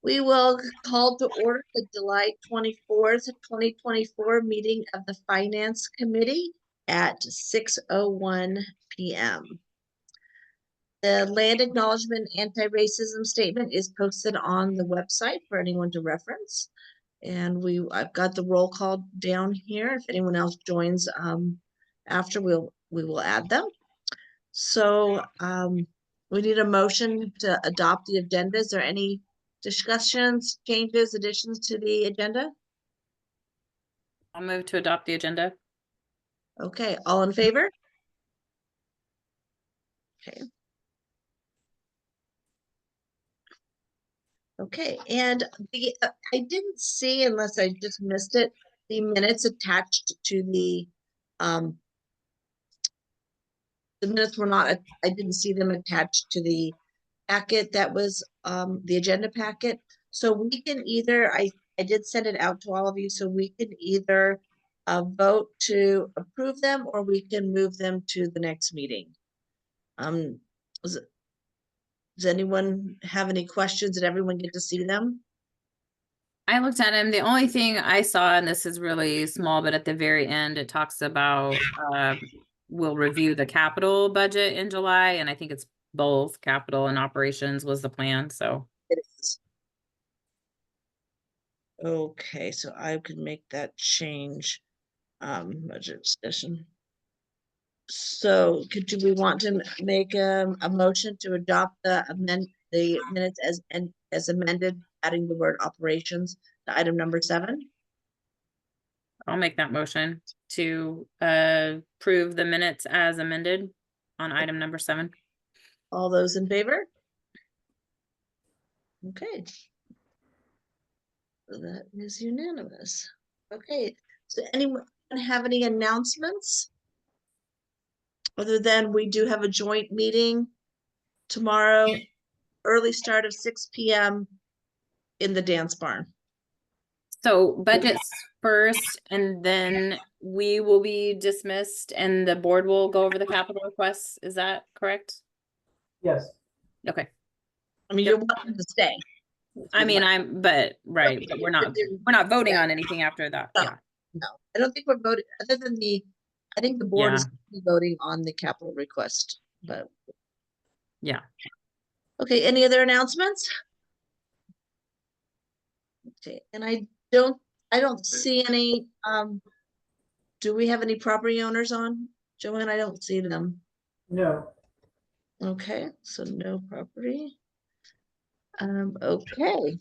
We will call to order the July 24th, 2024 meeting of the Finance Committee at 6:01 p.m. The land acknowledgement anti-racism statement is posted on the website for anyone to reference. And I've got the roll call down here. If anyone else joins after, we will add them. So we need a motion to adopt the agenda. Is there any discussions, changes, additions to the agenda? I'll move to adopt the agenda. Okay, all in favor? Okay. Okay, and I didn't see, unless I just missed it, the minutes attached to the minutes were not, I didn't see them attached to the packet that was the agenda packet. So we can either, I did send it out to all of you, so we can either vote to approve them or we can move them to the next meeting. Does anyone have any questions? Did everyone get to see them? I looked at them. The only thing I saw, and this is really small, but at the very end, it talks about we'll review the capital budget in July. And I think it's both capital and operations was the plan. So It is. Okay, so I can make that change. Budget discussion. So do we want to make a motion to adopt the minutes as amended, adding the word operations to item number 7? I'll make that motion to approve the minutes as amended on item number 7. All those in favor? Okay. So that is unanimous. Okay, so anyone have any announcements? Other than we do have a joint meeting tomorrow, early start of 6 p.m. in the dance barn. So budgets first, and then we will be dismissed and the board will go over the capital requests. Is that correct? Yes. Okay. I mean, you're welcome to stay. I mean, but we're not voting on anything after that. No, Yeah. no, I don't think we're voting, other than I think the board is voting on the capital request, but yeah. Okay, any other announcements? Okay, and I don't see any, do we have any property owners on? Joanne, I don't see them. No. Okay, so no property. Okay.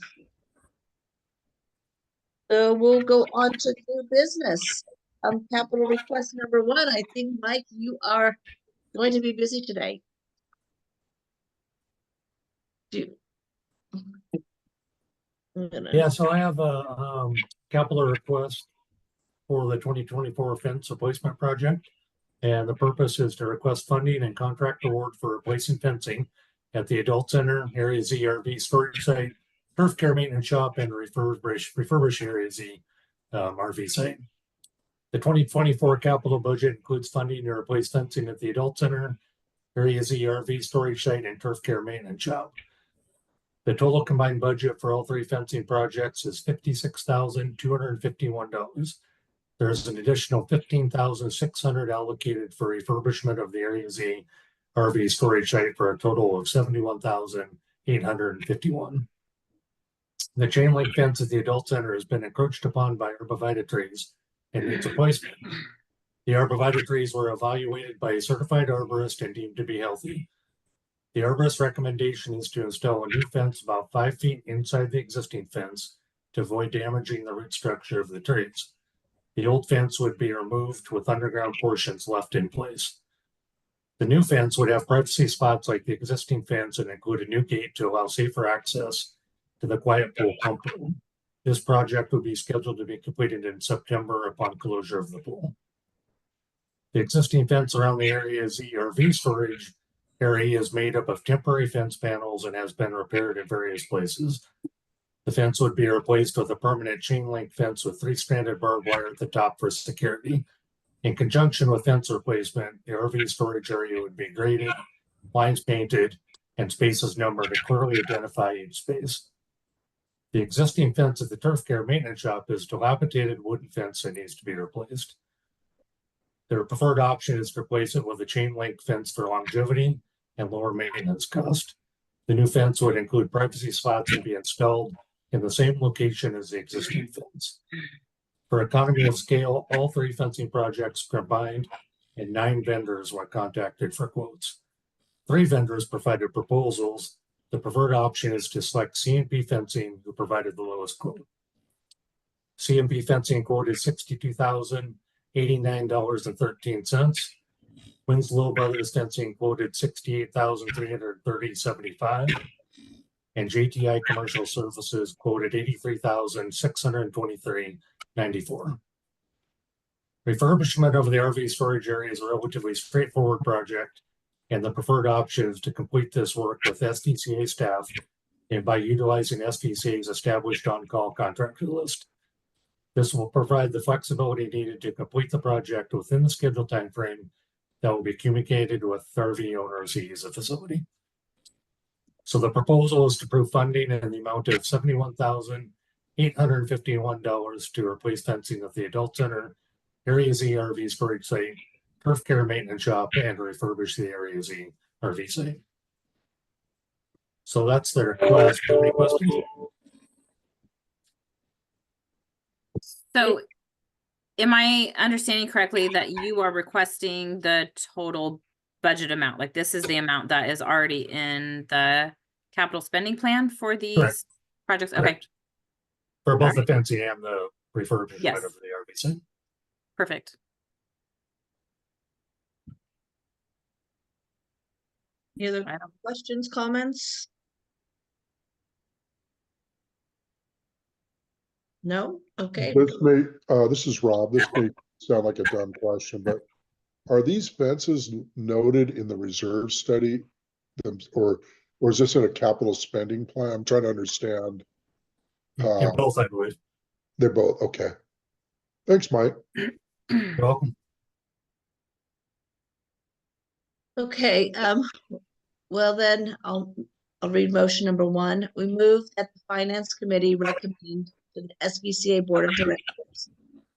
So we'll go on to new business. Capital request number 1. I think, Mike, you are going to be busy today. Yeah, so I have a capital request for the 2024 fence replacement project. And the purpose is to request funding and contract award for replacing fencing at the Adult Center, Area Z RV storage site, Turfcare maintenance shop, and refurbish Area Z RV site. The 2024 capital budget includes funding to replace fencing at the Adult Center, Area Z RV storage site, and Turfcare maintenance shop. The total combined budget for all 3 fencing projects is $56,251. There's an additional $15,600 allocated for refurbishment of the Area Z RV storage site for a total of $71,851. The chain link fence at the Adult Center has been encroached upon by arborvitae trees and needs replacement. The arborvitae trees were evaluated by a certified arborist and deemed to be healthy. The arborist's recommendation is to install a new fence about 5 feet inside the existing fence to avoid damaging the root structure of the trees. The old fence would be removed with underground portions left in place. The new fence would have privacy spots like the existing fence and include a new gate to allow safer access to the quiet pool pump room. This project would be scheduled to be completed in September upon closure of the pool. The existing fence around the Area Z RV storage area is made up of temporary fence panels and has been repaired in various places. The fence would be replaced with a permanent chain link fence with 3-stranded barbed wire at the top for security. In conjunction with fence replacement, the RV storage area would be graded, lines painted, and spaces numbered to clearly identify each space. The existing fence at the Turfcare maintenance shop is dilapidated wooden fence and needs to be replaced. Their preferred option is to replace it with a chain link fence for longevity and lower maintenance cost. The new fence would include privacy slats and be installed in the same location as the existing fence. For economy of scale, all 3 fencing projects combined and 9 vendors were contacted for quotes. 3 vendors provided proposals. The preferred option is to select C&P Fencing, who provided the lowest quote. C&P Fencing quoted $62,089.13. Winslow Brothers Fencing quoted $68,330.75. And JTI Commercial Services quoted $83,623.94. Refurbishment of the RV storage area is a relatively straightforward project, and the preferred option is to complete this work with SVCA staff and by utilizing SVCA's established on-call contractor list. This will provide the flexibility needed to complete the project within the scheduled time frame that will be communicated with RV owners who use the facility. So the proposal is to approve funding in the amount of $71,851 to replace fencing of the Adult Center, Area Z RV storage site, Turfcare maintenance shop, and refurbish the Area Z RV site. So that's their request. Any questions? So am I understanding correctly that you are requesting the total budget amount? Like this is the amount that is already in the capital spending plan for these Correct. projects? Okay, Correct. For both the Alright. fencing and the refurbishment Yes. of the RV site. perfect. Any other I don't- questions, comments? No? Okay. This is Rob. This may sound like a dumb question, but are these fences noted in the reserve study? Or is this in a capital spending plan? I'm trying to understand. In both, I believe. They're both, okay. Thanks, Mike. You're welcome. Okay, well then, I'll read motion number 1. We move that the Finance Committee recommend to the SVCA Board of Directors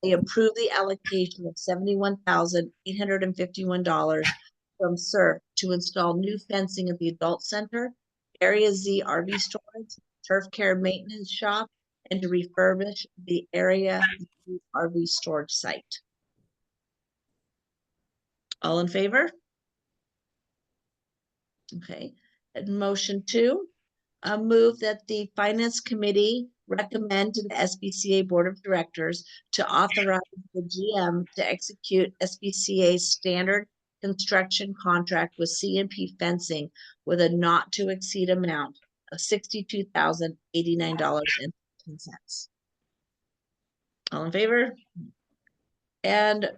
they approve the allocation of $71,851 from SERF to install new fencing at the Adult Center, Area Z RV storage, Turfcare maintenance shop, and to refurbish the Area Z RV storage site. All in favor? Okay, and motion 2, move that the Finance Committee recommend to the SVCA Board of Directors to authorize the GM to execute SVCA's standard construction contract with C&P Fencing with a not to exceed amount of $62,089.10. All in favor? And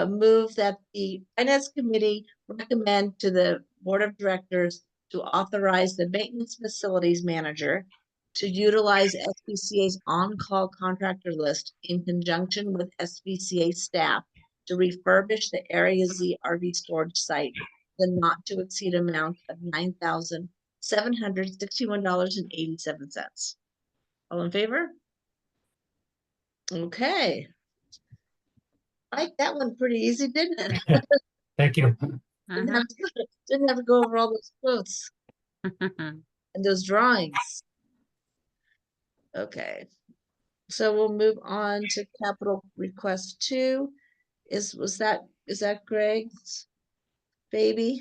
move that the Finance Committee recommend to the Board of Directors to authorize the Maintenance Facilities Manager to utilize SVCA's on-call contractor list in conjunction with SVCA staff to refurbish the Area Z RV storage site, the not to exceed amount of $9,761.87. All in favor? Okay. I like that one pretty easy, didn't it? Thank you. Didn't have to go over all those quotes and those drawings. Okay, so we'll move on to capital request 2. Is that Greg's baby?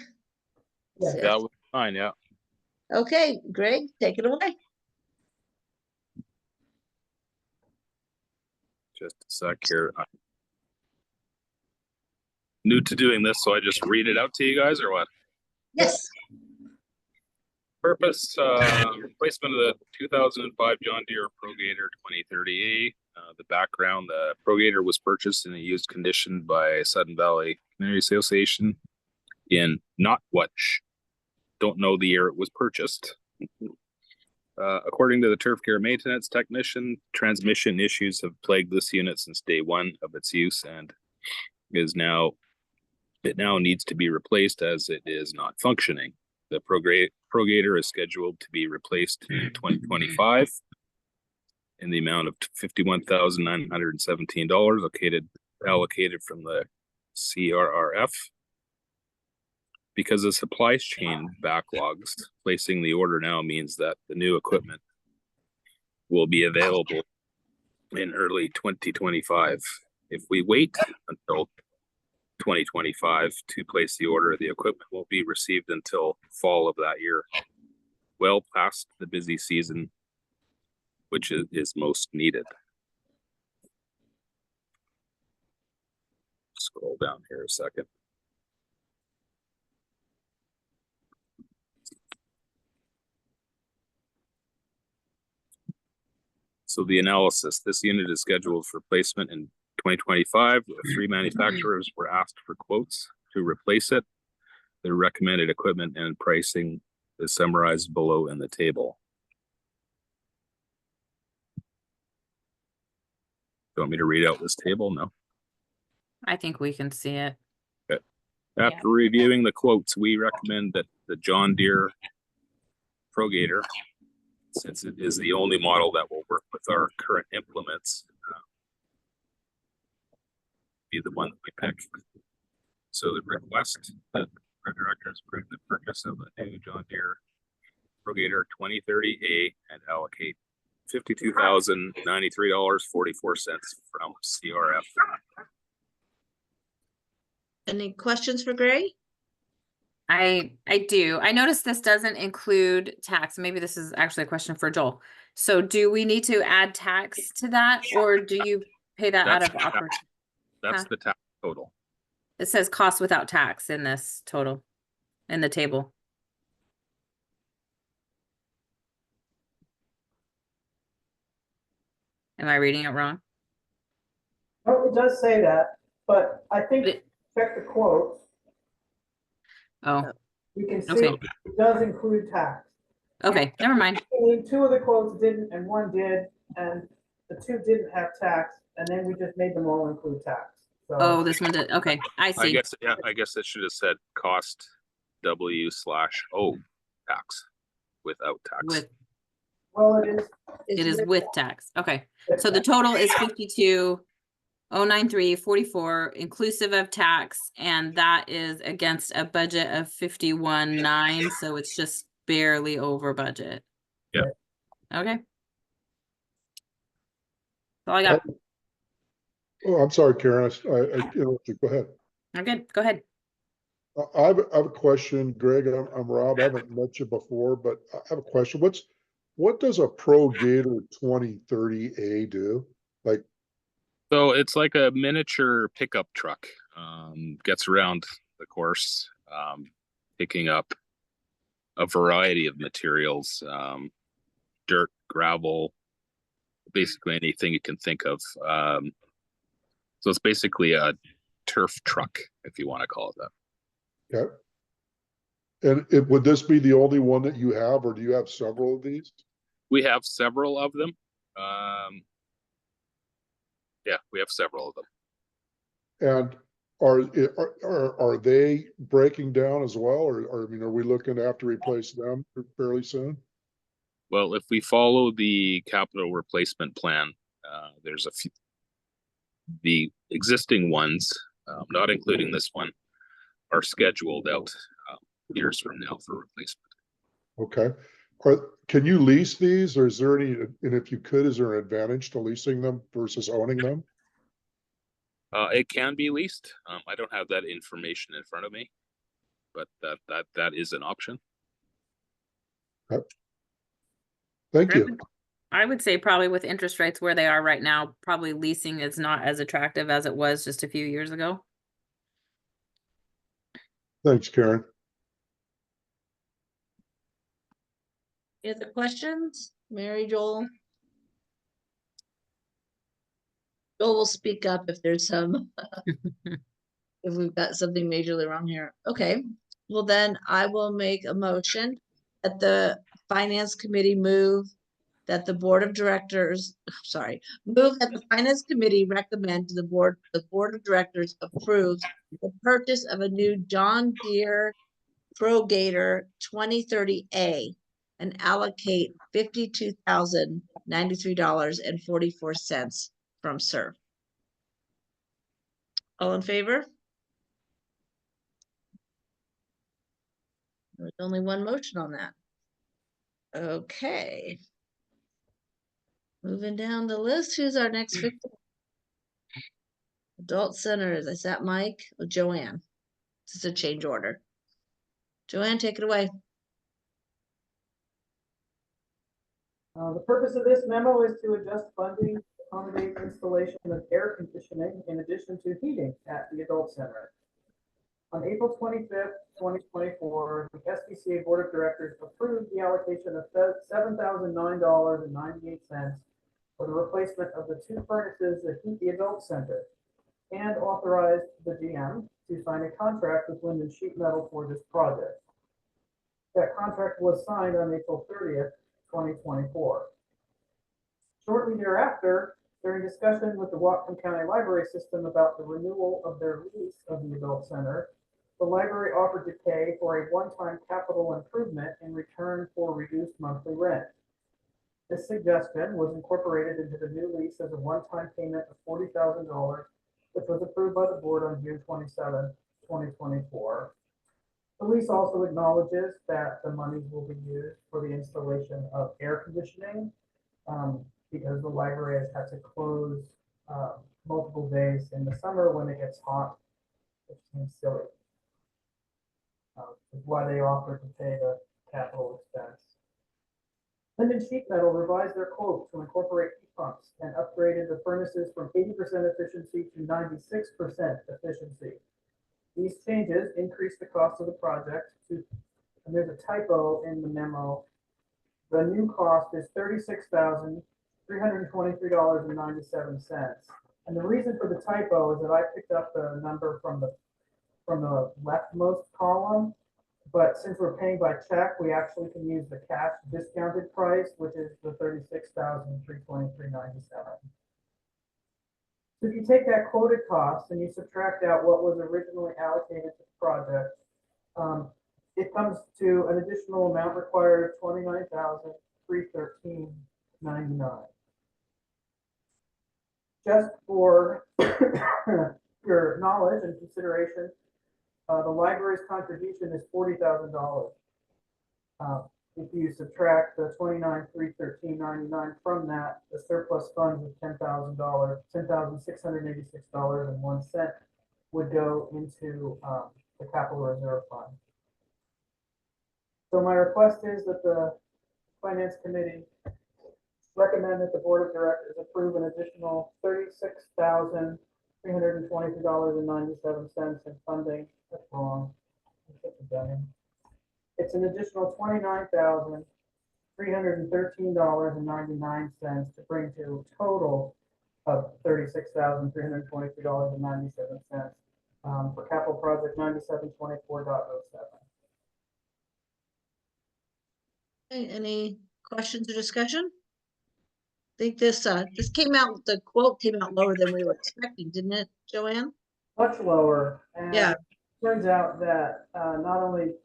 Yes. That was fine, yeah. Okay, Greg, take it away. Just a sec here. I'm new to doing this, so I just read it out to you guys, or what? Yes. Purpose, replacement of the 2005 John Deere ProGator 2030A. The background, the ProGator was purchased in a used condition by Sudden Valley Community Association in don't know the year it was purchased. According to the Turfcare maintenance technician, transmission issues have plagued this unit since day 1 of its use, and it now needs to be replaced as it is not functioning. The ProGator is scheduled to be replaced in 2025. in the amount of $51,917 allocated from the CRRF. Because of supply chain backlogs, placing the order now means that the new equipment will be available in early 2025. If we wait until 2025 to place the order, the equipment won't be received until fall of that year, well past the busy season, which is most needed. Scroll down here a second. So the analysis, this unit is scheduled for placement in 2025. 3 manufacturers were asked for quotes to replace it. Their recommended equipment and pricing is summarized below in the table. Do you want me to read out this table? No. I think we can see it. After reviewing the quotes, we recommend that the John Deere ProGator, since it is the only model that will work with our current implements, be the one that we pick. So the request that the directors approve the purchase of a new John Deere ProGator 2030A and allocate $52,093.44 from CRF. Any questions for Gray? I do. I noticed this doesn't include tax. Maybe this is actually a question for Joel. So do we need to add tax to that, or do you pay that out of operating? That's the tax total. It says cost without tax in this total, in the table. Am I reading it wrong? Oh, it does say that, but I think, It- check the quotes, Oh, you can see Okay. it does include tax. okay, never mind. And 2 of the quotes didn't, and 1 did, and the 2 didn't have tax, and then we just made them all include tax. So, Oh, this one did. Okay, I I see. guess, yeah, I guess it should have said cost W/O tax without tax. With, well, it is. it is with tax. Okay, so the total is 52,093.44 inclusive of tax, and that is against a budget of 51,900, so it's just barely over budget. Yeah. Okay. That's all I got. Oh, I'm sorry, Karen, I interrupted. Go ahead. I'm good. Go ahead. I have a question, Greg. I'm Rob. I haven't met you before, but I have a question. What does a ProGator 2030A do? Like, So it's like a miniature pickup truck. Gets around the course, picking up a variety of materials, dirt, gravel, basically anything you can think of. So it's basically a turf truck, if you want to call it that. okay. And would this be the only one that you have, or do you have several of these? We have several of them. Yeah, we have several of them. And are they breaking down as well, or I mean, are we looking to have to replace them fairly soon? Well, if we follow the capital replacement plan, there's a few. The existing ones, not including this one, are scheduled out years from now for replacement. Okay. Can you lease these, or is there any, and if you could, is there an advantage to leasing them versus owning them? It can be leased. I don't have that information in front of me, but that is an option. Okay. Thank you. I would say probably with interest rates where they are right now, probably leasing is not as attractive as it was just a few years ago. Thanks, Karen. Any other questions? Mary, Joel? Joel will speak up if there's some, if we've got something majorly wrong here. Okay, well then I will make a motion that the Finance Committee move that the Board of Directors, move that the Finance Committee recommend to the Board of Directors approves the purchase of a new John Deere ProGator 2030A and allocate $52,093.44 from SERV. All in favor? There's only one motion on that. Okay. Moving down the list, who's our next victim? Adult Centers, is that Mike or Joanne? This is a change order. Joanne, take it away. The purpose of this memo is to adjust funding, to accommodate installation of air conditioning in addition to heating at the adult center. On April 25th, 2024, the SVCA Board of Directors approved the allocation of $7,009.98 for the replacement of the 2 furnaces that heat the adult center, and authorized the GM to sign a contract with Linden Sheet Metal for this project. That contract was signed on April 30th, 2024. Shortly thereafter, during discussion with the Whatcom County Library System about the renewal of their lease of the adult center, the library offered to pay for a one-time capital improvement in return for reduced monthly rent. This suggestion was incorporated into the new lease as a one-time payment of $40,000, which was approved by the board on June 27, 2024. The lease also acknowledges that the monies will be used for the installation of air conditioning, because the library has had to close multiple days in the summer when it gets hot, which seems silly. Is why they offered to pay the capital expense. Linden Sheet Metal revised their quote to incorporate heat pumps and upgraded the furnaces from 80% efficiency to 96% efficiency. These changes increased the cost of the project to, and there's a typo in the memo. The new cost is $36,323.97. And the reason for the typo is that I picked up the number from the leftmost column, but since we're paying by check, we actually can use the cash discounted price, which is the $36,323.97. So if you take that quoted cost and you subtract out what was originally allocated to the project, it comes to an additional amount required of $29,313.99. Just for your knowledge and consideration, the library's contribution is $40,000. If you subtract the $29,313.99 from that, the surplus funds of $10,686.01 would go into the capital reserve fund. So my request is that the Finance Committee recommend that the Board of Directors approve an additional $36,322.97 in funding. That's wrong. It's an additional $29,313.99 to bring to a total of $36,322.97 for capital project 9724.07. Any questions or discussion? I think this came out, the quote came out lower than we were expecting, didn't it, Joanne? Much lower. And Yeah. turns out that not only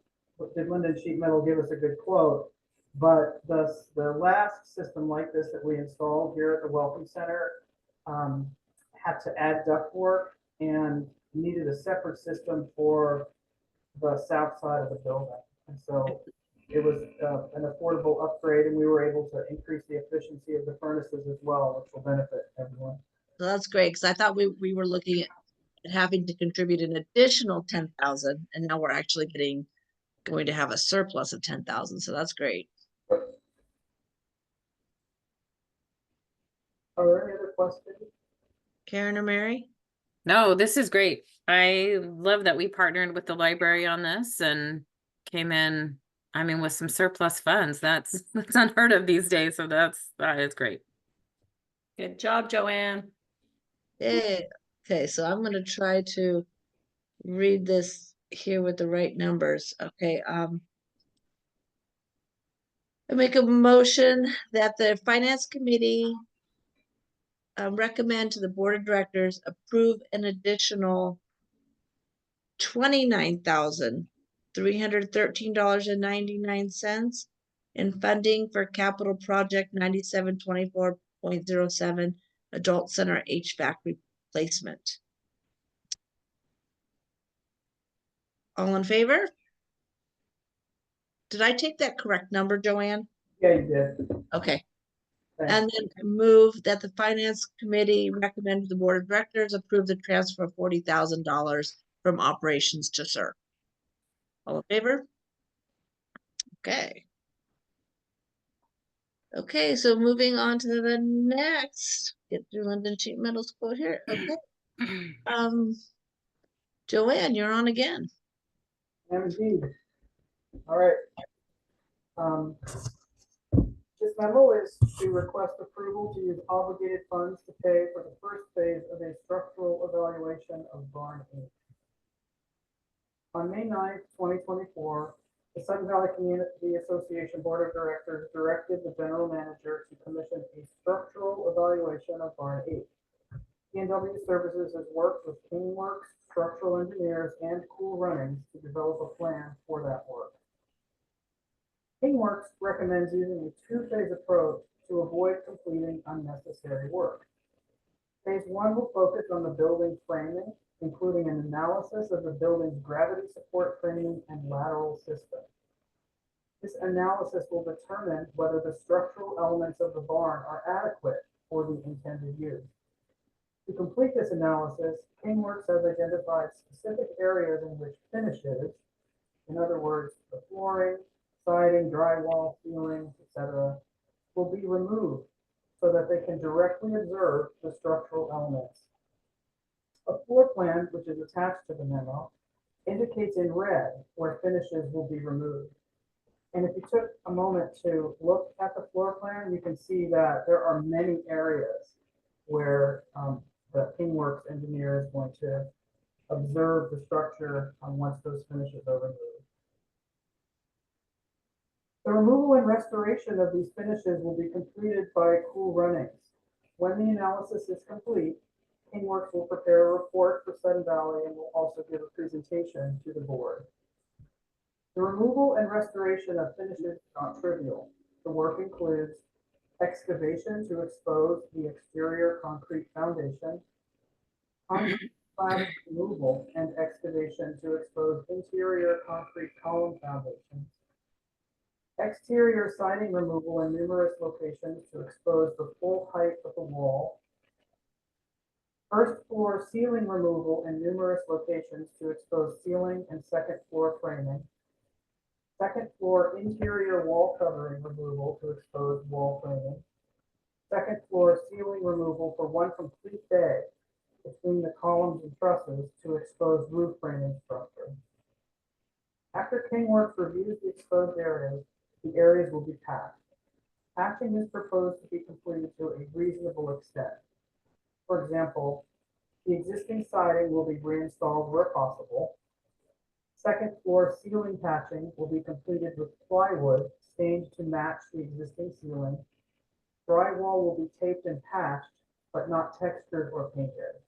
did Linden Sheet Metal give us a good quote, but the last system like this that we installed here at the Welcome Center had to add ductwork and needed a separate system for the south side of the building. And so it was an affordable upgrade, and we were able to increase the efficiency of the furnaces as well, which will benefit everyone. So that's great, because I thought we were looking at having to contribute an additional 10,000, and now we're actually going to have a surplus of 10,000. So that's great. Are there any other questions? Karen or Mary? No, this is great. I love that we partnered with the library on this and came in, I mean, with some surplus funds. That's unheard of these days. So that is great. Good job, Joanne. Yeah. Okay, so I'm going to try to read this here with the right numbers. Okay. I make a motion that the Finance Committee recommend to the Board of Directors approve an additional $29,313.99 and funding for capital project 9724.07 adult center HVAC replacement. All in favor? Did I take that correct number, Joanne? Yeah, you did. Okay. Thanks. And then move that the finance committee recommend to the board of directors approve the transfer of $40,000 from operations to SER. All in favor? Okay. Okay, so moving on to the next, get through London Sheet Metal's quote here. Okay. Joanne, you're on again. And indeed. All right. This memo is to request approval to use obligated funds to pay for the first phase of a structural evaluation of Barn 8. On May 9th, 2024, the Sun Valley Community Association Board of Directors directed the general manager to commission a structural evaluation of Barn 8. P&W Services has worked with Kingworks, structural engineers, and Cool Runnings to develop a plan for that work. Kingworks recommends using a two-phase approach to avoid completing unnecessary work. Phase 1 will focus on the building framing, including an analysis of the building's gravity support framing and lateral system. This analysis will determine whether the structural elements of the barn are adequate for the intended use. To complete this analysis, Kingworks has identified specific areas in which finishes, in other words, the flooring, siding, drywall, ceilings, etc., will be removed so that they can directly observe the structural elements. A floor plan, which is attached to the memo, indicates in red where finishes will be removed. And if you took a moment to look at the floor plan, you can see that there are many areas where the Kingworks engineer is going to observe the structure once those finishes are removed. The removal and restoration of these finishes will be completed by Cool Runnings. When the analysis is complete, Kingworks will prepare a report for Sun Valley and will also give a presentation to the board. The removal and restoration of finishes is not trivial. The work includes excavation to expose the exterior concrete foundation, concrete slab removal and excavation to expose interior concrete column foundations, exterior siding removal in numerous locations to expose the full height of the wall, first floor ceiling removal in numerous locations to expose ceiling and second floor framing, second floor interior wall covering removal to expose wall framing, second floor ceiling removal for one complete bay between the columns and trusses to expose roof framing structure. After Kingworks reviews the exposed areas, the areas will be patched. Patching is proposed to be completed to a reasonable extent. For example, the existing siding will be reinstalled where possible. Second floor ceiling patching will be completed with plywood stained to match the existing ceiling. Drywall will be taped and patched, but not textured or painted.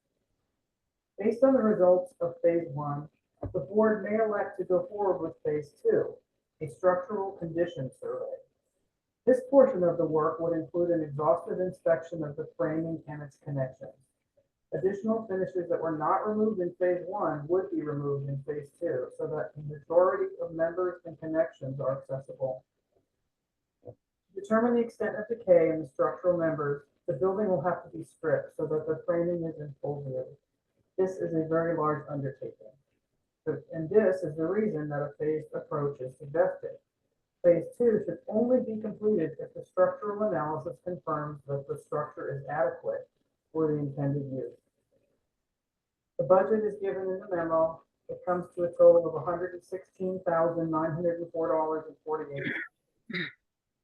Based on the results of phase 1, the board may elect to go forward with phase 2, a structural condition survey. This portion of the work would include an exhaustive inspection of the framing and its connections. Additional finishes that were not removed in phase 1 would be removed in phase 2 so that the majority of members and connections are accessible. To determine the extent of decay in the structural members, the building will have to be stripped so that the framing is in full view. This is a very large undertaking. And this is the reason that a phased approach is suggested. Phase 2 should only be completed if the structural analysis confirms that the structure is adequate for the intended use. The budget is given in the memo. It comes to a total of $116,904.48.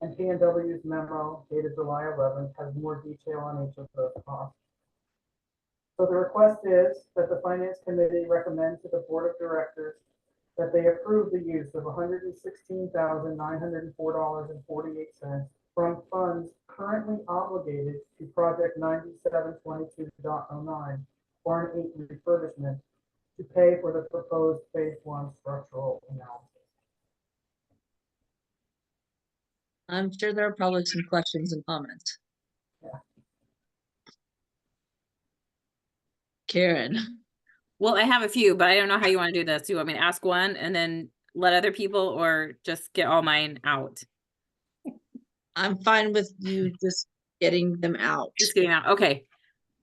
And P&W's memo dated July 11th has more detail on each of those costs. So the request is that the Finance Committee recommend to the Board of Directors that they approve the use of $116,904.48 from funds currently obligated to Project 9722.09 Barn 8 refurbishment to pay for the proposed phase 1 structural analysis. I'm sure there are probably some questions and comments. Yeah. Karen, Well, I have a few, but I don't know how you want to do this. Do you want me to ask one and then let other people, or just get all mine out? I'm fine with you just getting them out. Just getting out. Okay.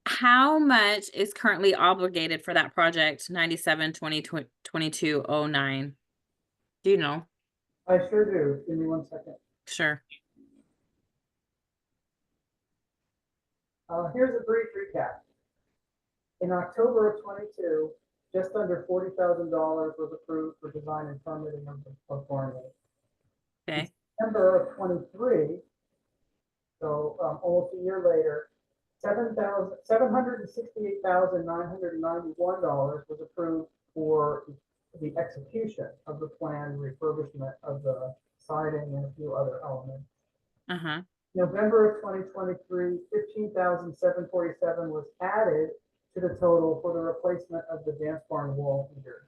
How much is currently obligated for that project 97-2022-09? Do you know? I sure do. Give me 1 second. Sure. Here's a brief recap. In October of 22, just under $40,000 was approved for design and permitting of Barney. Okay. September of 23, so almost a year later, $768,991 was approved for the execution of the planned refurbishment of the siding and a few other elements. Uh-huh. November of 2023, $15,747 was added to the total for the replacement of the dance barn wall heaters.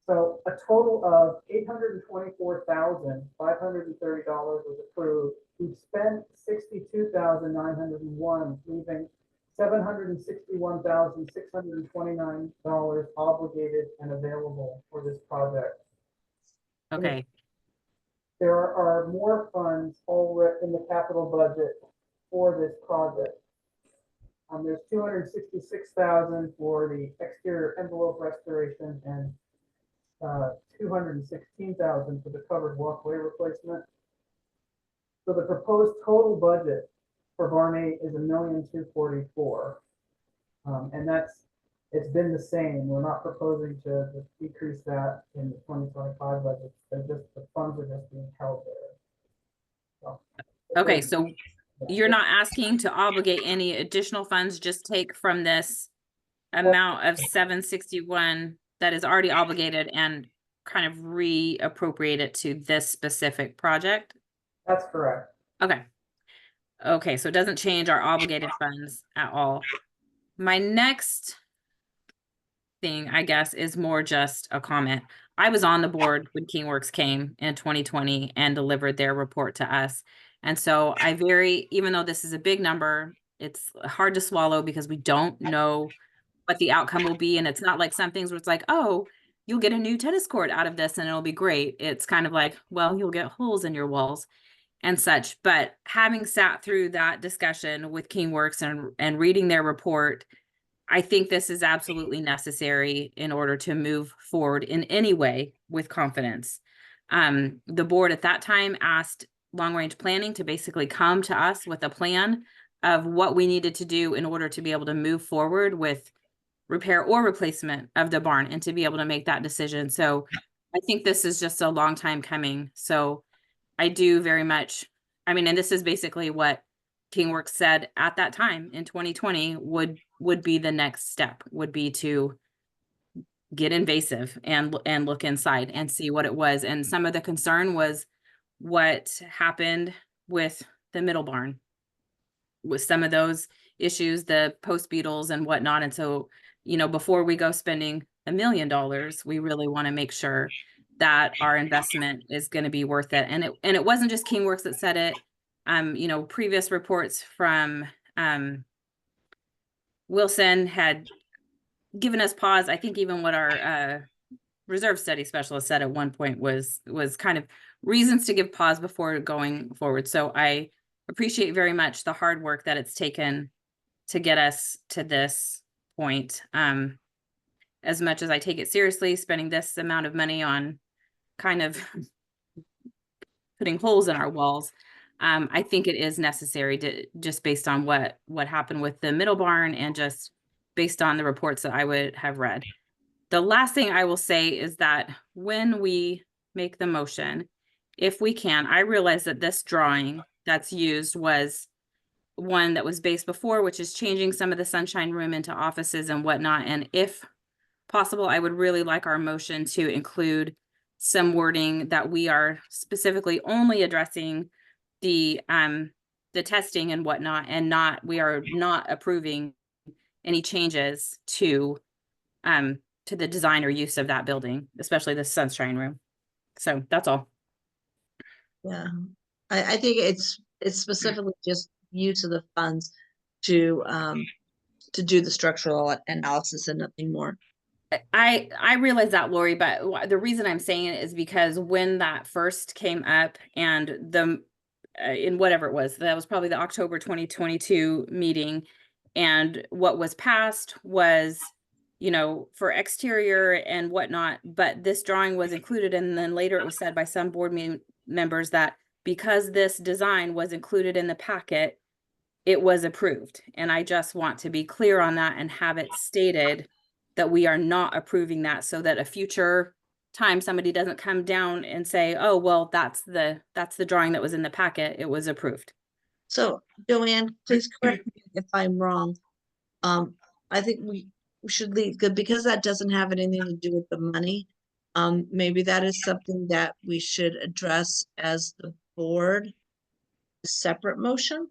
So a total of $824,530 was approved. We've spent $62,901, leaving $761,629 obligated and available for this project. Okay. There are more funds already in the capital budget for this project. There's $266,000 for the exterior envelope restoration and $216,000 for the covered walkway replacement. So the proposed total budget for Barney is $1,244,000. And it's been the same. We're not proposing to decrease that in the 2025 budget. The funds are just being held there. So, Okay, so you're not asking to obligate any additional funds, just take from this amount of 761 that is already obligated and kind of reappropriate it to this specific project? That's correct. Okay. Okay, so it doesn't change our obligated funds at all. My next thing, I guess, is more just a comment. I was on the board when KingWorks came in 2020 and delivered their report to us. And so even though this is a big number, it's hard to swallow because we don't know what the outcome will be. And it's not like some things where it's like, oh, you'll get a new tennis court out of this and it'll be great. It's kind of like, well, you'll get holes in your walls and such. But having sat through that discussion with KingWorks and reading their report, I think this is absolutely necessary in order to move forward in any way with confidence. The board at that time asked Long Range Planning to basically come to us with a plan of what we needed to do in order to be able to move forward with repair or replacement of the barn and to be able to make that decision. So I think this is just a long time coming. So I do very much, and this is basically what KingWorks said at that time in 2020 would be the next step, would be to get invasive and look inside and see what it was. And some of the concern was what happened with the middle barn, with some of those issues, the post beetles and whatnot. And so, before we go spending $1 million, we really want to make sure that our investment is going to be worth it. And it wasn't just KingWorks that said it. Previous reports from Wilson had given us pause. I think even what our reserve study specialist said at one point was kind of reasons to give pause before going forward. So I appreciate very much the hard work that it's taken to get us to this point. As much as I take it seriously, spending this amount of money on kind of putting holes in our walls, I think it is necessary to just based on what happened with the middle barn and just based on the reports that I would have read. The last thing I will say is that when we make the motion, if we can, I realize that this drawing that's used was one that was based before, which is changing some of the sunshine room into offices and whatnot. And if possible, I would really like our motion to include some wording that we are specifically only addressing the testing and whatnot, and we are not approving any changes to the design or use of that building, especially the sunshine room. So that's all. Yeah, I think it's specifically just use of the funds to do the structural analysis and nothing more. I realize that, Lori, but the reason I'm saying it is because when that first came up and the in whatever it was, that was probably the October 2022 meeting, and what was passed was, you know, for exterior and whatnot, but this drawing was included, and then later it was said by some board members that because this design was included in the packet, it was approved. And I just want to be clear on that and have it stated that we are not approving that, so that a future time somebody doesn't come down and say, oh, well, that's the drawing that was in the packet. It was approved. So Joanne, please correct me if I'm wrong. I think we should leave good because that doesn't have anything to do with the money. Maybe that is something that we should address as the board, a separate motion.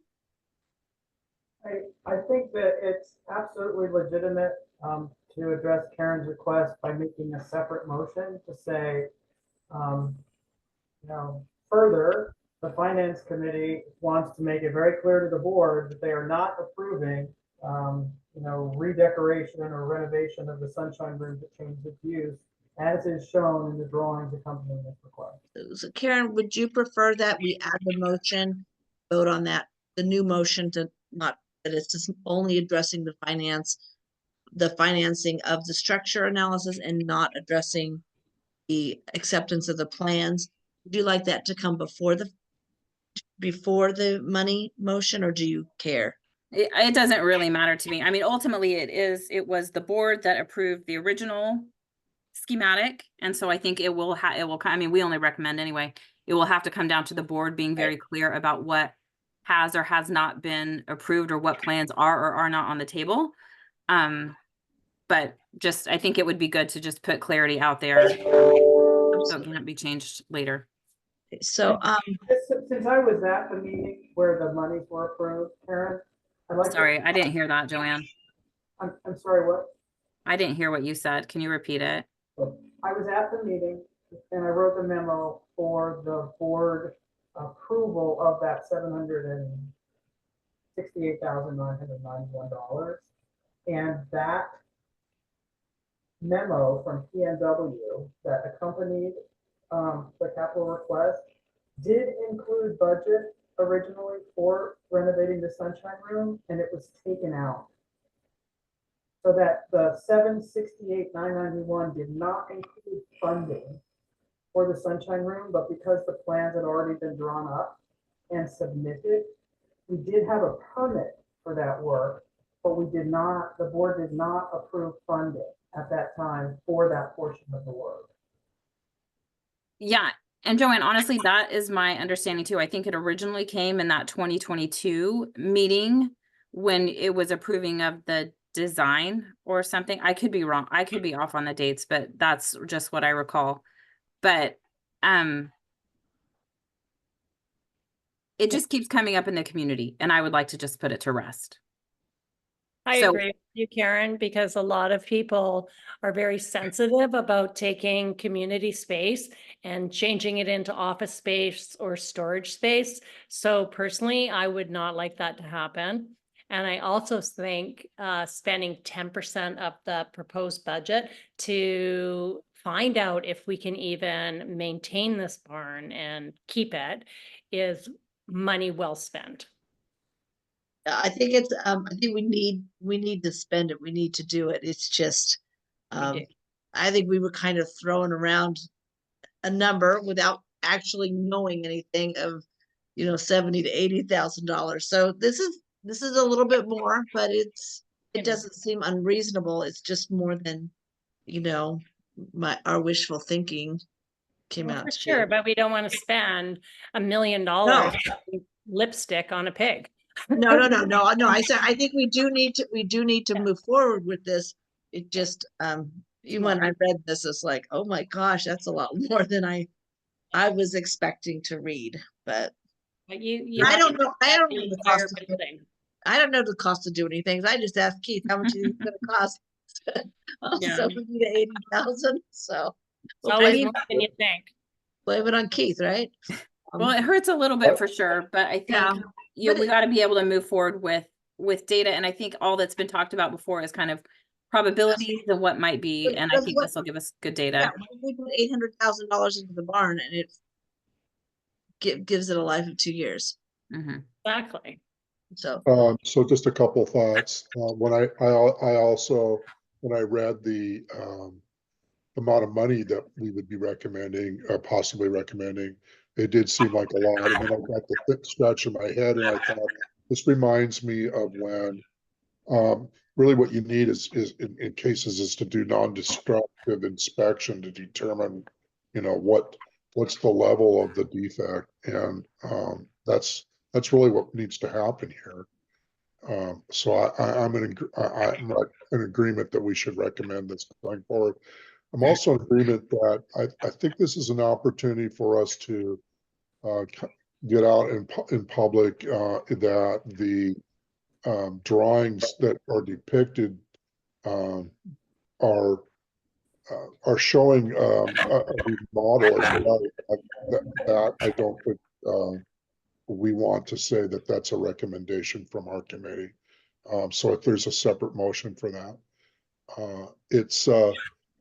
I think that it's absolutely legitimate to address Karen's request by making a separate motion to say, further, the finance committee wants to make it very clear to the board that they are not approving, redecoration or renovation of the sunshine room to change its use, as is shown in the drawings accompanying this request. So Karen, would you prefer that we add the motion, vote on that, the new motion to not, that it's just only addressing the financing of the structure analysis and not addressing the acceptance of the plans? Would you like that to come before the money motion, or do you care? It doesn't really matter to me. I mean, ultimately it was the board that approved the original schematic. And so I think it will I mean, we only recommend anyway, it will have to come down to the board being very clear about what has or has not been approved or what plans are or are not on the table. But just, I think it would be good to just put clarity out there so it can't be changed later. So, Since I was at the meeting where the monies were approved, Karen, I'd like Sorry, I didn't hear that, Joanne. I'm sorry, what? I didn't hear what you said. Can you repeat it? I was at the meeting and I wrote the memo for the board approval of that $768,991. And that memo from PNW that accompanied the capital request did include budget originally for renovating the sunshine room, and it was taken out. So that the $768,991 did not include funding for the sunshine room, but because the plans had already been drawn up and submitted, we did have a permit for that work, but the board did not approve funding at that time for that portion of the work. Yeah. And Joanne, honestly, that is my understanding too. I think it originally came in that 2022 meeting when it was approving of the design or something. I could be wrong. I could be off on the dates, but that's just what I recall. But it just keeps coming up in the community, and I would like to just put it to rest. I So- agree with you, Karen, because a lot of people are very sensitive about taking community space and changing it into office space or storage space. So personally, I would not like that to happen. And I also think spending 10% of the proposed budget to find out if we can even maintain this barn and keep it is money well spent. I think it's, I think we need to spend it. We need to do it. It's just, do. I think we were kind of throwing around a number without actually knowing anything of, $70,000 to $80,000. So this is a little bit more, but it doesn't seem unreasonable. It's just more than, our wishful thinking came Well, out. for to sure, be. but we don't want to spend $1 million lipstick on a pig. No. I said, I think we do need to move forward with this. It just, even when I read this, it's like, oh my gosh, that's a lot more than I was expecting to read, but You I have don't to know. I don't know the entire cost of building. I don't know the cost of doing things. I just asked Keith how much it's gonna cost. Yeah. 70 to 80,000. So It's we'll always blame more than you think. it on Keith, right? Well, it hurts a little bit for sure, but I Yeah, think but we it- got to be able to move forward with data. And I think all that's been talked about before is kind of probabilities and what might be. But- And I but think what- this will give us good yeah, data. we put $800,000 into the barn and it gives it a life of 2 years. Mhm. Exactly. So, So just a couple thoughts. When I also, when I read the amount of money that we would be recommending, possibly recommending, it did seem like a lot. And then I got the thick scratch in my head and I thought, this reminds me of when, really what you need is in cases is to do non-destructive inspection to determine, what's the level of the defect. And, that's really what needs to happen here. So I'm in agreement that we should recommend this going forward. I'm also in agreement that I think this is an opportunity for us to get out in public, that the drawings that are depicted are showing a remodel as well. That I don't think we want to say that that's a recommendation from our committee. So if there's a separate motion for that,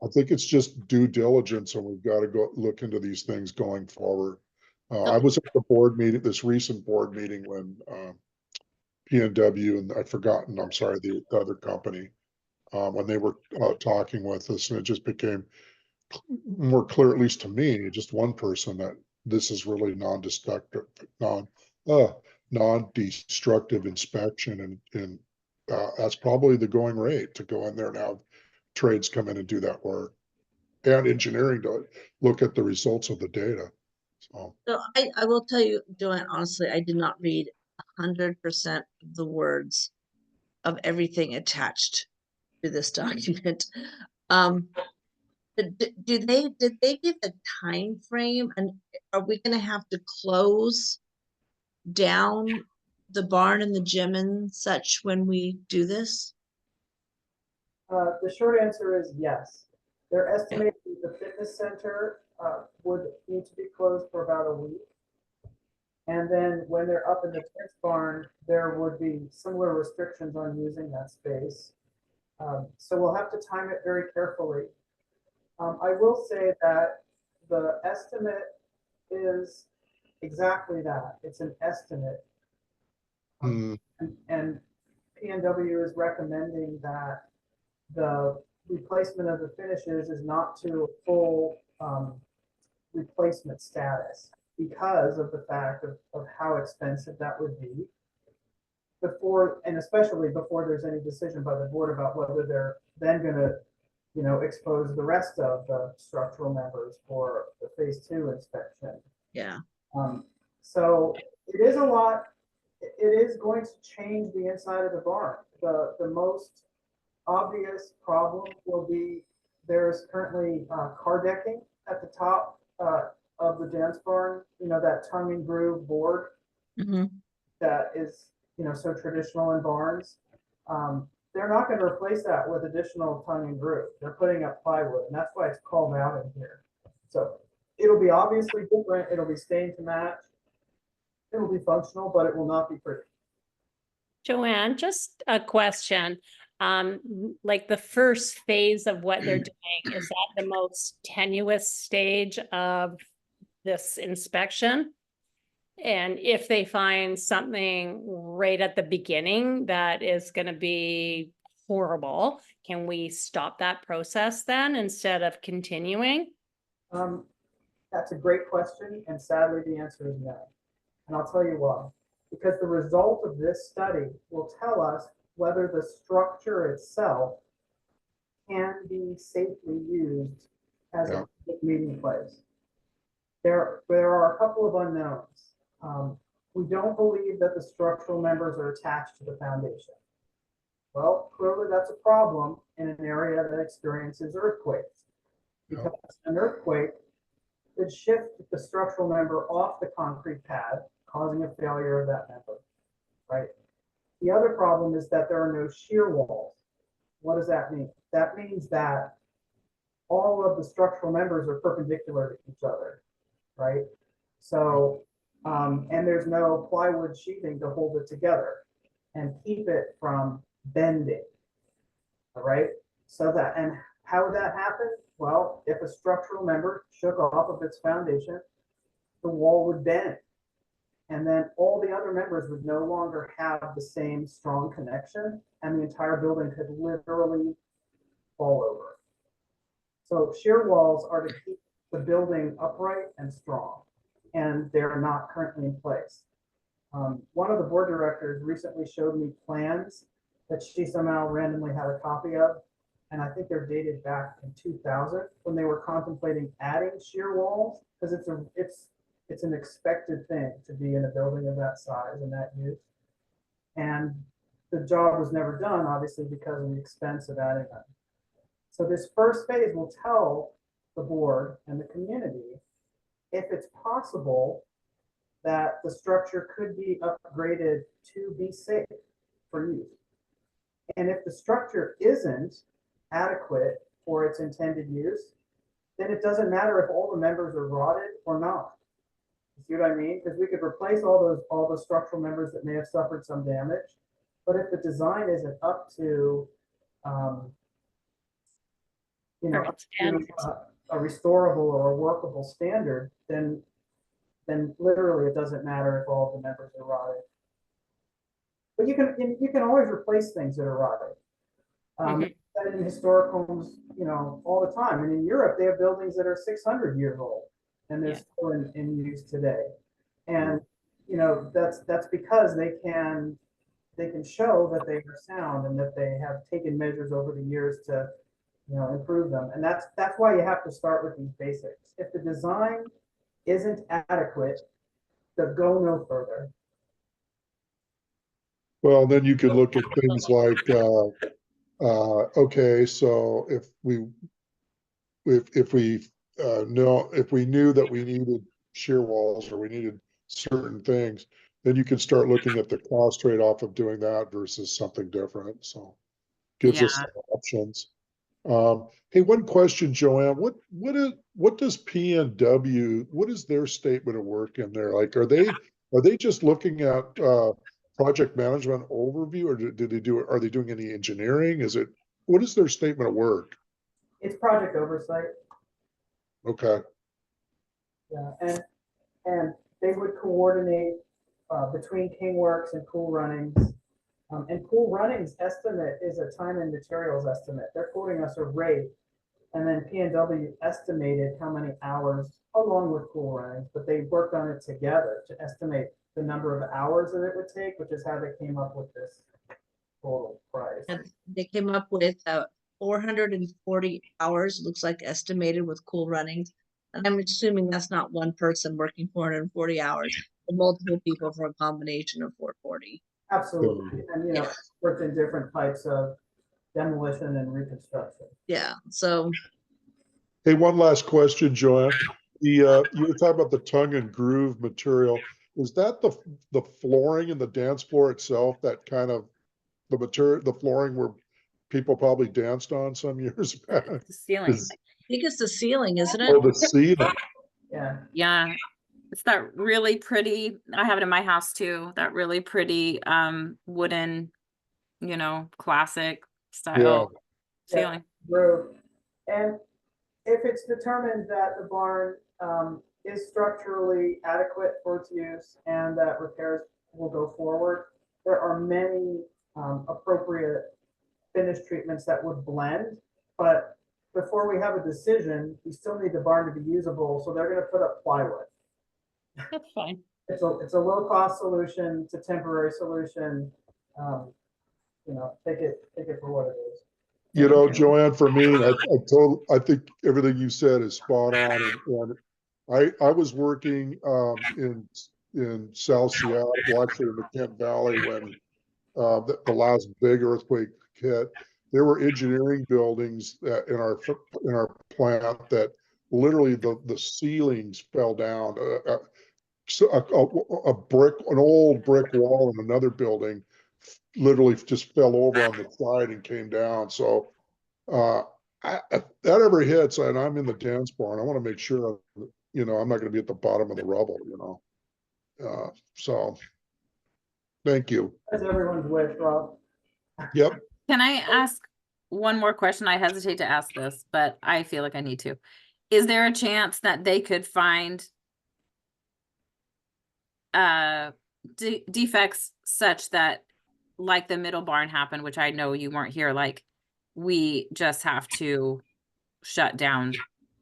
I think it's just due diligence, and we've got to go look into these things going forward. I was at the board meeting, this recent board meeting, when PNW and I'm sorry, the other company, when they were talking with us, and it just became more clear, at least to me, just one person, that this is really non-destructive inspection, and that's probably the going rate to go in there and have trades come in and do that work, and engineering to look at the results of the data. So I will tell you, Joanne, honestly, I did not read 100% of the words of everything attached to this document. Did they give a time frame, and are we gonna have to close down the barn and the gym and such when we do this? The short answer is yes. They're estimating the fitness center would need to be closed for about a week. And then when they're up in the tennis barn, there would be similar restrictions on using that space. So we'll have to time it very carefully. I will say that the estimate is exactly that. It's an estimate. And PNW is recommending that the replacement of the finishes is not to a full replacement status, because of the fact of how expensive that would be before, and especially before there's any decision by the board about whether they're then going to, expose the rest of the structural members for the phase 2 inspection. Yeah. So it is a lot. It is going to change the inside of the barn. The most obvious problem will be there's currently car decking at the top of the dance barn, that tongue and groove board that is, so traditional in barns. They're not going to replace that with additional tongue and groove. They're putting up plywood, and that's why it's called out in here. So it'll be obviously different. It'll be stained to match. It'll be functional, but it will not be pretty. Joanne, just a question. Like the first phase of what they're doing, is that the most tenuous stage of this inspection? And if they find something right at the beginning that is going to be horrible, can we stop that process then instead of continuing? That's a great question, and sadly the answer is no. And I'll tell you why. Because the result of this study will tell us whether the structure itself can be safely used as a meeting place. There are a couple of unknowns. We don't believe that the structural members are attached to the foundation. Well, clearly that's a problem in an area that experiences earthquakes. Because an earthquake could shift the structural member off the concrete pad, causing a failure of that member, right? The other problem is that there are no shear walls. What does that mean? That means that all of the structural members are perpendicular to each other, right? So And there's no plywood sheathing to hold it together and keep it from bending. All right, so that, and how would that happen? Well, if a structural member shook off of its foundation, the wall would bend. And then all the other members would no longer have the same strong connection, and the entire building could literally fall over. So shear walls are to keep the building upright and strong, and they're not currently in place. One of the board directors recently showed me plans that she somehow randomly had a copy of, and I think they're dated back in 2000 when they were contemplating adding shear walls, because it's an expected thing to be in a building of that size and that use. And the job was never done, obviously, because of the expense of adding them. So this first phase will tell the board and the community if it's possible that the structure could be upgraded to be safe for use. And if the structure isn't adequate for its intended use, then it doesn't matter if all the members are rotted or not. You see what I mean? Because we could replace all the structural members that may have suffered some damage, but if the design isn't up to, a restorable or a workable standard, then literally it doesn't matter if all the members are rotted. But you can always replace things that are rotted. In historic homes, all the time. And in Europe, they have buildings that are 600 years old, and they're still in use today. And that's because they can show that they are sound and that they have taken measures over the years to improve them. And that's why you have to start with these basics. If the design isn't adequate, then go no further. Well, then you could look at things like, okay, so if we knew that we needed shear walls or we needed certain things, then you can start looking at the cost trade-off of doing that versus something different. So gives us some options. Hey, one question, Joanne, what does PNW, what is their statement of work in there? Like, are they just looking at project management overview, or are they doing any engineering? What is their statement of work? It's project oversight. Okay. Yeah, and they would coordinate between KingWorks and Cool Runnings. And Cool Runnings estimate is a time and materials estimate. They're quoting us a rate, and then PNW estimated how many hours along with Cool Runnings, but they worked on it together to estimate the number of hours that it would take, which is how they came up with this total price. And they came up with 440 hours, looks like, estimated with Cool Runnings. And I'm assuming that's not one person working 440 hours, but multiple people for a combination of 440. Absolutely. And worked in different types of demolition and reconstruction. Yeah. So Hey, one last question, Joanne. You were talking about the tongue and groove material. Is that the flooring and the dance floor itself, that kind of the flooring where people probably danced on some years back? The ceiling. I think it's the ceiling, isn't it? Oh, the ceiling. Yeah. Yeah. It's that really pretty, I have it in my house too, that really pretty wooden, classic style ceiling. Roof. And if it's determined that the barn is structurally adequate for its use and that repairs will go forward, there are many appropriate finish treatments that would blend. But before we have a decision, we still need the barn to be usable, so they're going to put up plywood. That's fine. It's a low cost solution. It's a temporary solution. Take it for what it is. Joanne, for me, I think everything you said is spot on. And I was working in South Seattle, actually in the Kent Valley, when the last big earthquake hit. There were engineering buildings that in our plant that literally the ceilings fell down. An old brick wall in another building literally just fell over on the side and came down. So if that ever hits and I'm in the dance barn, I want to make sure I'm not going to be at the bottom of the rubble, So, thank you. That's everyone's wish, Rob. Yep. Can I ask one more question? I hesitate to ask this, but I feel like I need to. Is there a chance that they could find defects such that, like the middle barn happened, which I know you weren't here, like we just have to shut down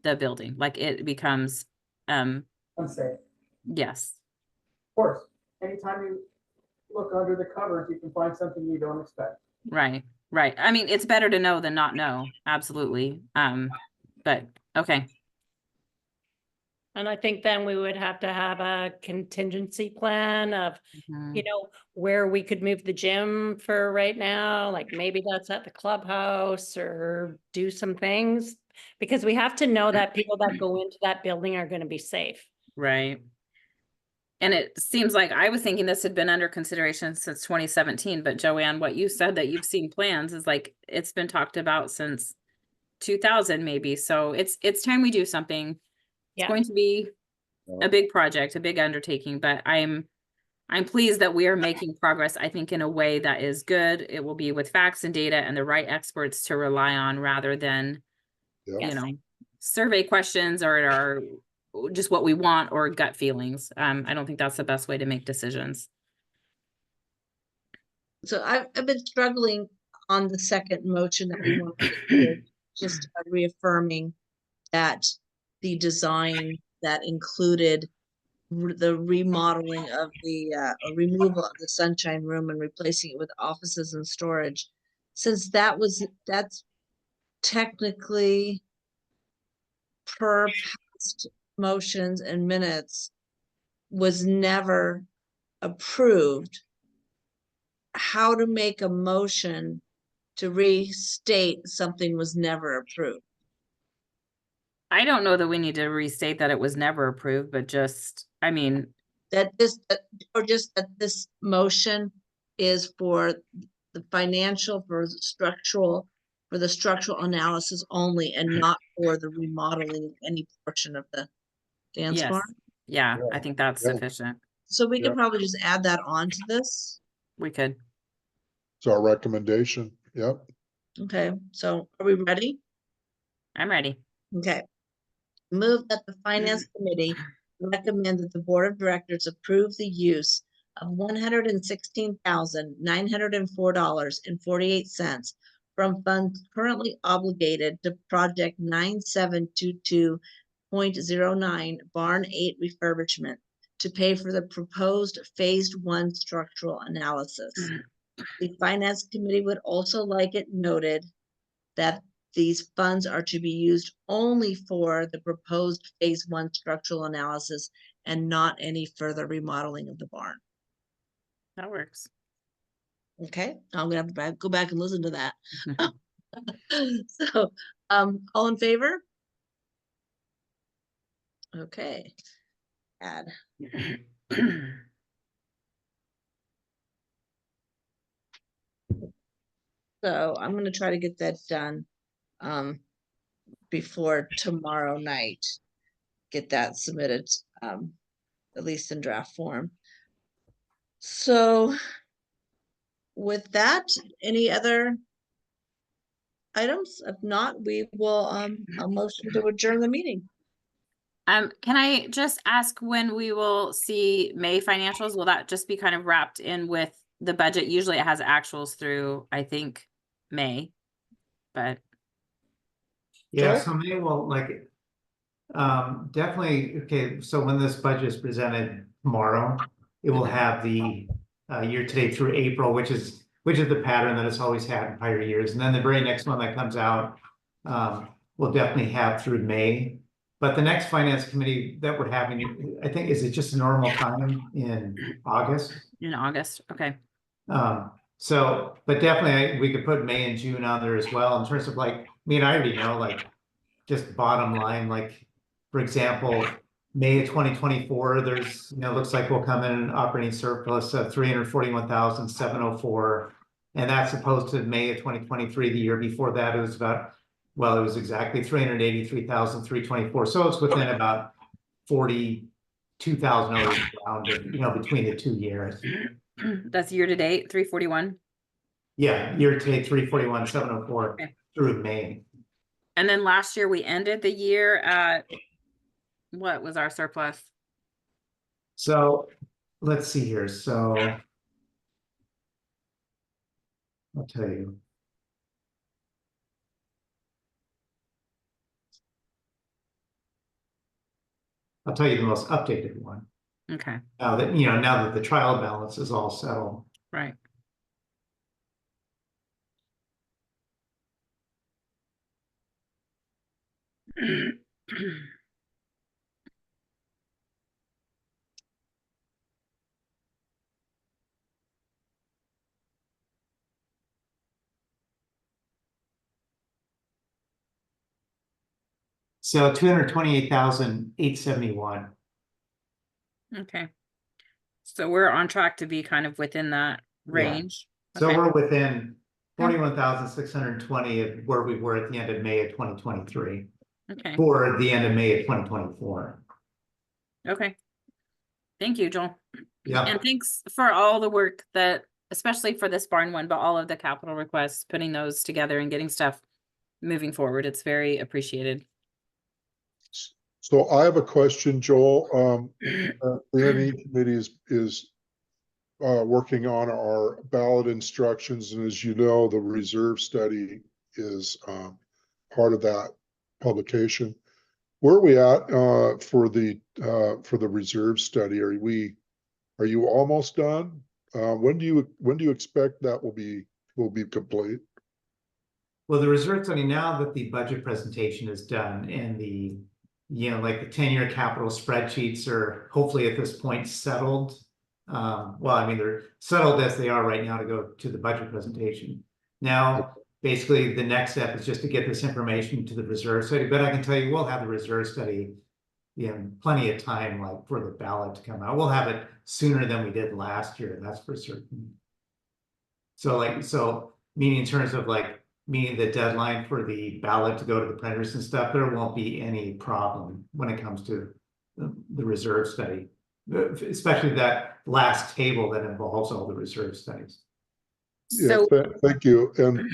the building, like it becomes Unsafe. yes. Of course, anytime you look under the covers, you can find something you don't expect. Right. I mean, it's better to know than not know. Absolutely. But okay. And I think then we would have to have a contingency plan of, Mhm. you know, where we could move the gym for right now, like maybe that's at the clubhouse or do some things. Because we have to know that people that go into that building are going to be safe. Right. And it seems like I was thinking this had been under consideration since 2017, but Joanne, what you said that you've seen plans is like, it's been talked about since 2000 maybe. So it's time we do something. It's Yeah. going to be a big project, a big undertaking, but I'm pleased that we are making progress, I think, in a way that is good. It will be with facts and data and the right experts to rely on rather than, Yep. you know, survey questions or just what we want or gut feelings. I don't think that's the best way to make decisions. So I've been struggling on the second motion that we want to do, just reaffirming that the design that included the remodeling of the removal of the sunshine room and replacing it with offices and storage, since that's technically per past motions and minutes was never approved, how to make a motion to restate something was never approved. I don't know that we need to restate that it was never approved, but just, I mean, That just that this motion is for the financial, for the structural analysis only and not for the remodeling of any portion of the dance yes. floor. Yeah, I think that's Yeah. sufficient. So we could Yeah. probably just add that on to this. We could. It's our recommendation. Yep. Okay, so are we ready? I'm ready. Okay. Move that the finance committee recommend that the board of directors approve the use of $116,904.48 from funds currently obligated to project 9722.09 Barn 8 refurbishment to pay for the proposed phased 1 structural analysis. The finance committee would also like it noted that these funds are to be used only for the proposed phase 1 structural analysis and not any further remodeling of the barn. That works. Okay, I'm gonna have to go back and listen to that. So, all in favor? Okay, add. So I'm gonna try to get that done before tomorrow night. Get that submitted, at least in draft form. So with that, any other items? If not, we will a motion to adjourn the meeting. Can I just ask when we will see May financials? Will that just be kind of wrapped in with the budget? Usually it has actuals through, I think, May, but Yeah, Joel? so maybe we'll like, definitely, okay, so when this budget is presented tomorrow, it will have the year-to-date through April, which is the pattern that it's always had in prior years. And then the very next one that comes out, we'll definitely have through May. But the next finance committee that we're having, I think, is it just a normal time in August? in August, okay. So, but definitely we could put May and June on there as well in terms of like, I mean, I already know, like, just bottom line, like, for example, May of 2024, there's, looks like we'll come in an operating surplus of 341,704. And that's opposed to May of 2023, the year before that, it was about, well, it was exactly 383,324. So it's within about 40, $2,000 rounded, between the 2 years. That's year to date, 341. Yeah, year to date, 341,704 Okay. through May. And then last year we ended the year at, what was our surplus? So let's see here. So I'll tell you. I'll tell you the most updated one. Okay, Now that the trial balance is all settled. right. So 228,871. Okay. So we're on track to be kind of within that Yeah. range. So Okay. we're within 41,620 of where we were at the end of May of 2023 Okay, for the end of May of 2024. okay. Thank you, Joel. Yeah. And thanks for all the work that, especially for this barn one, but all of the capital requests, putting those together and getting stuff moving forward. It's very appreciated. So I have a question, Joel. The NE committee is working on our ballot instructions, and as you know, the reserve study is part of that publication. Where are we at for the reserve study? Are you almost done? When do you expect that will be complete? Well, the reserve study, now that the budget presentation is done and the, like the 10-year capital spreadsheets are hopefully at this point settled. Well, I mean, they're settled as they are right now to go to the budget presentation. Now, basically, the next step is just to get this information to the reserve study. But I can tell you, we'll have the reserve study in plenty of time, like for the ballot to come out. We'll have it sooner than we did last year. That's for certain. So meaning in terms of meaning the deadline for the ballot to go to the printers and stuff, there won't be any problem when it comes to the reserve study, especially that last table that involves all the reserve studies. Yeah, So, thank you. And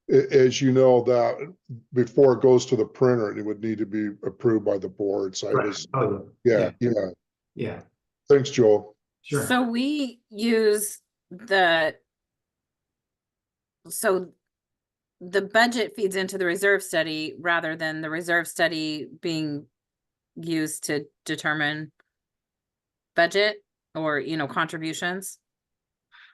as you know, that before it goes to the printer, it would need to be approved by the board. So Right. yeah. Yeah. Thanks, Joel. Sure. so we use so the budget feeds into the reserve study rather than the reserve study being used to determine budget or, contributions.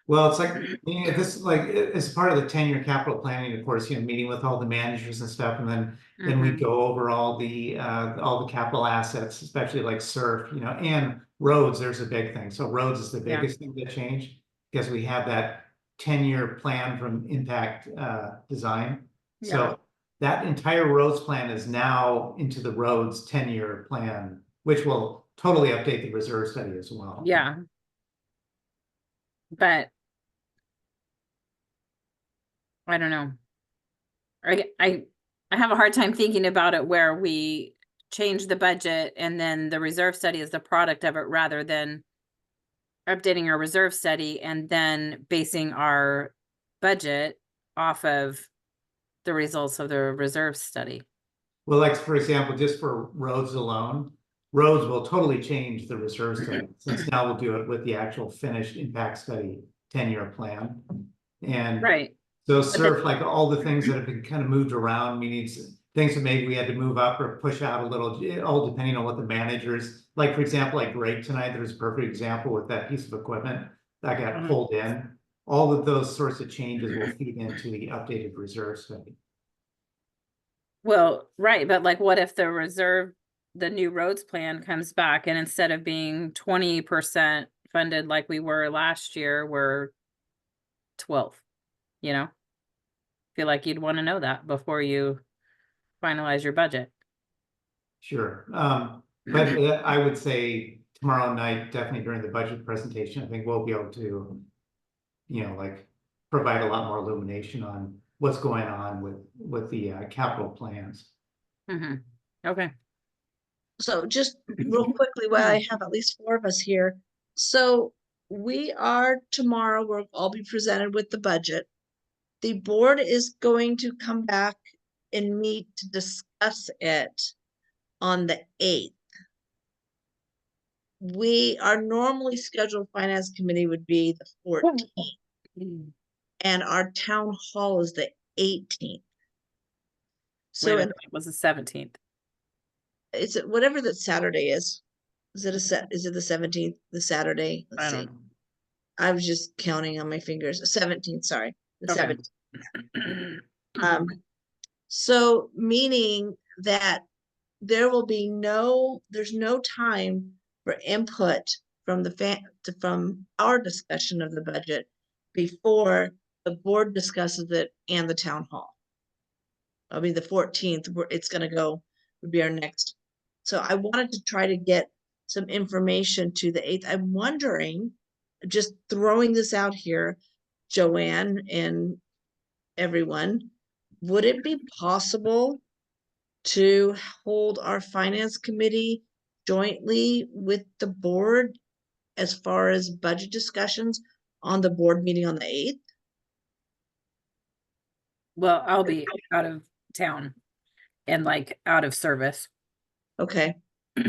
Well, it's as part of the 10-year capital planning, of course, meeting with all the managers and stuff, and then we go over all the capital assets, especially like SURF, and roads. There's a big thing. So roads is the biggest thing that changed because we have that 10-year plan from impact design. Yeah. So that entire roads plan is now into the roads 10-year plan, which will totally update the reserve study as well. Yeah. But I don't know. I have a hard time thinking about it where we change the budget and then the reserve study is the product of it rather than updating our reserve study and then basing our budget off of the results of the reserve study. Well, like for example, just for roads alone, roads will totally change the reserve study since now we'll do it with the actual finished impact study 10-year plan. And right. So SURF, like all the things that have been kind of moved around, meaning things that maybe we had to move up or push out a little, all depending on what the managers, like for example, like Greg tonight, there's a perfect example with that piece of equipment that got pulled in. All of those sorts of changes will feed into the updated reserve study. Well, right, but what if the new roads plan comes back and instead of being 20% funded like we were last year, we're 12, Feel like you'd want to know that before you finalize your budget. Sure. But I would say tomorrow night, definitely during the budget presentation, I think we'll be able to, provide a lot more illumination on what's going on with the capital plans. Okay. So just real quickly, while I have at least 4 of us here. So we are tomorrow, we'll all be presented with the budget. The board is going to come back and meet to discuss it on the 8th. Our normally scheduled finance committee would be the 14th, and our town hall is the 18th. So Wait a minute, it was the 17th. it's whatever that Saturday is. Is it the 17th, the Saturday? I Let's don't see. know. I was just counting on my fingers. 17th, sorry. The Okay. 17th. So meaning that there will be there's no time for input from from our discussion of the budget before the board discusses it and the town hall. I mean, the 14th, it's gonna go, would be our next. So I wanted to try to get some information to the 8th. I'm wondering, just throwing this out here, Joanne and everyone, would it be possible to hold our finance committee jointly with the board as far as budget discussions on the board meeting on the 8th? Well, I'll be out of town and like out of service. Okay, so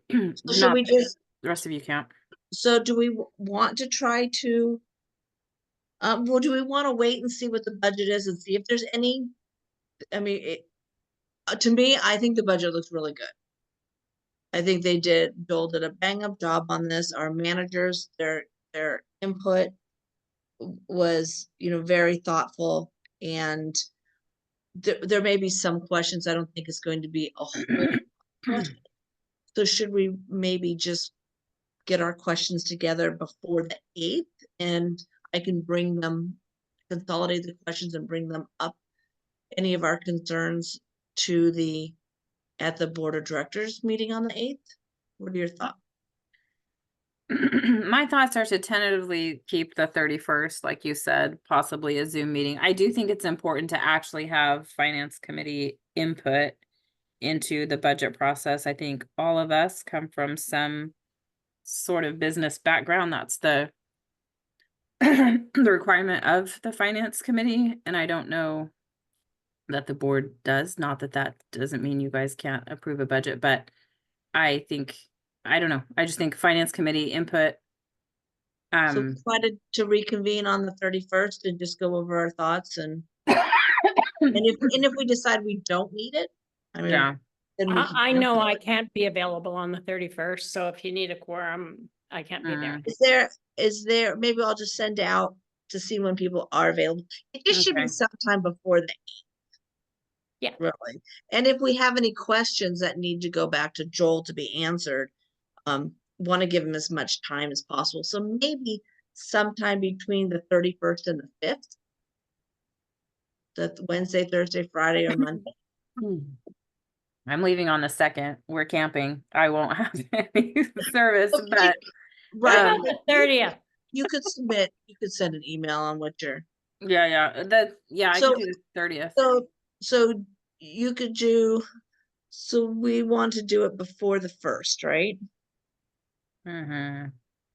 should Not we just, the rest of you can't. so do we want to try to, well, do we want to wait and see what the budget is and see if there's any, I mean, to me, I think the budget looks really good. I think Joel did a bang up job on this. Our managers, their input was, very thoughtful, and there may be some questions. I don't think it's going to be a whole question. So should we maybe just get our questions together before the 8th, and I can consolidate the questions and bring them up, any of our concerns, at the board of directors meeting on the 8th? What are your thoughts? My thoughts are to tentatively keep the 31st, like you said, possibly a Zoom meeting. I do think it's important to actually have finance committee input into the budget process. I think all of us come from some sort of business background. That's the the requirement of the finance committee, and I don't know that the board does. Not that that doesn't mean you guys can't approve a budget, but I don't know. I just think finance committee input. So try to reconvene on the 31st and just go over our thoughts, and if we decide we don't need it, I mean, Yeah. then we can I cancel know I it. can't be available on the 31st, so if you need a quorum, I can't be there. Is there, maybe I'll just send out to see when people are available. It just should be Okay. sometime before the 8th. Yeah. Really. And if we have any questions that need to go back to Joel to be answered, want to give him as much time as possible. So maybe sometime between the 31st and the 5th. That's Wednesday, Thursday, Friday, or Monday. I'm leaving on the 2nd. We're camping. I won't have any service, Okay. but Right. On the 30th. You could send an email on what you're. yeah, I So- can do the 30th. So you could so we want to do it before the 1st, right? Mm-hmm.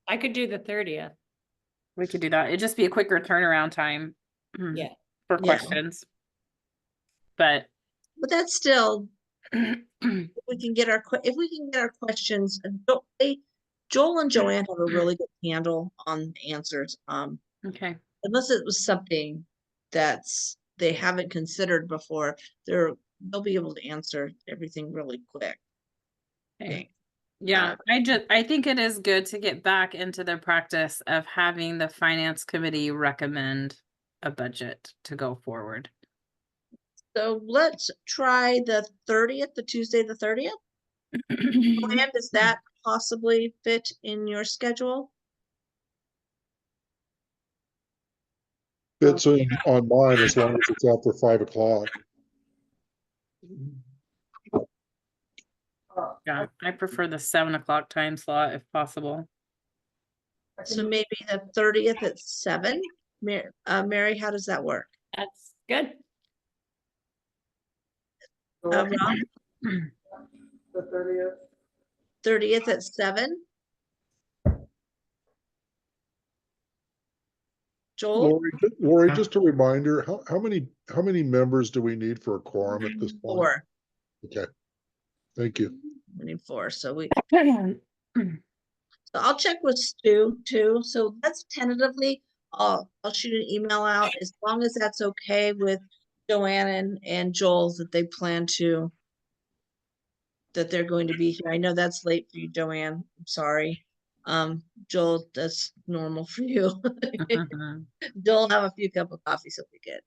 I could do the 30th. We could do that. It'd just be a quicker turnaround time. Yeah. For Yeah. questions. But But that's still, if we can get our questions, Joel and Joanne have a really good handle on answers. okay. Unless it was something they haven't considered before, they'll be able to answer everything really quick. Okay. Yeah, I think it is good to get back into the practice of having the finance committee recommend a budget to go forward. So let's try the 30th, the Tuesday, the 30th. Joanne, does that possibly fit in your schedule? Fits in on mine as long as it's after 5 o'clock. Yeah, I prefer the 7 o'clock time slot if possible. So maybe the 30th at 7. Mary, how does that work? That's good. So Rob? the 30th, 30th at 7. Joel, Lori, Yeah. just a reminder, how many members do we need for a quorum at this point? 4. Okay, thank you. We need 4, so I'll check with Stu too. So that's tentatively, I'll shoot an email out as long as that's okay with Joanne and Joel that they plan to, that they're going to be here. I know that's late for you, Joanne. I'm sorry. Joel, that's normal for you. Joel, have a few cup of coffee, so we good.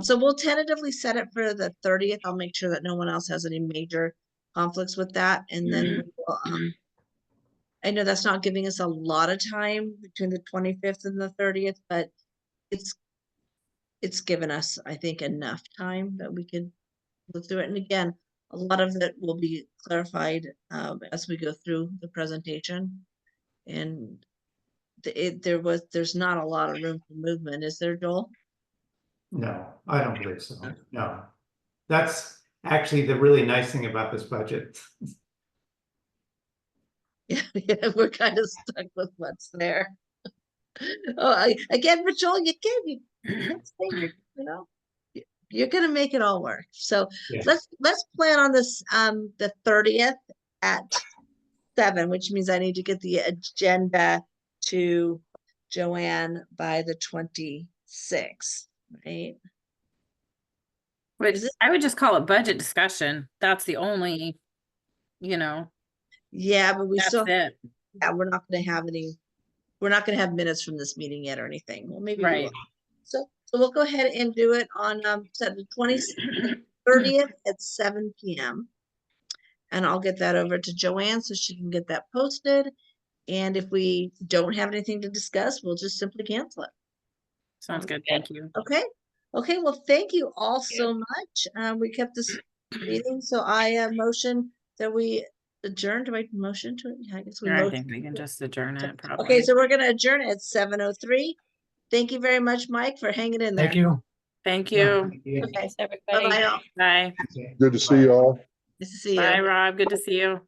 So we'll tentatively set it for the 30th. I'll make sure that no one else has any major conflicts with that. And then we will, I know that's not giving us a lot of time between the 25th and the 30th, but it's given us, I think, enough time that we could look through it. And again, a lot of it will be clarified as we go through the presentation. And there's not a lot of room for movement, is there, Joel? No, I don't believe so. No. That's actually the really nice thing about this budget. Yeah, we're kind of stuck with what's there. Again, but Joel, you can't say you're gonna make it all work. So Yeah. let's plan on this the 30th at 7, which means I need to get the agenda to Joanne by the 26th, right? Which Is it- I would just call it budget discussion. That's the only, you know, Yeah, but we that's still, it. yeah, we're not gonna have minutes from this meeting yet or anything. Well, maybe we Right. will. So we'll go ahead and do it on the 30th at 7 p.m. And I'll get that over to Joanne so she can get that posted. And if we don't have anything to discuss, we'll just simply cancel it. Sounds good. Thank you. Okay. Okay. Well, thank you all so much. We kept this meeting, so I motion that we adjourn. Do I motion to it? Yeah, I guess we I motion. think we can just adjourn it probably. Okay, so we're gonna adjourn at 7:03. Thank you very much, Mike, for hanging in there. Thank you. Thank Yeah, you. thank you. Okay. Thanks, everybody. Bye-bye all. Bye. Okay. Good to see you all. Nice to see Bye, you. Rob. Good to see you.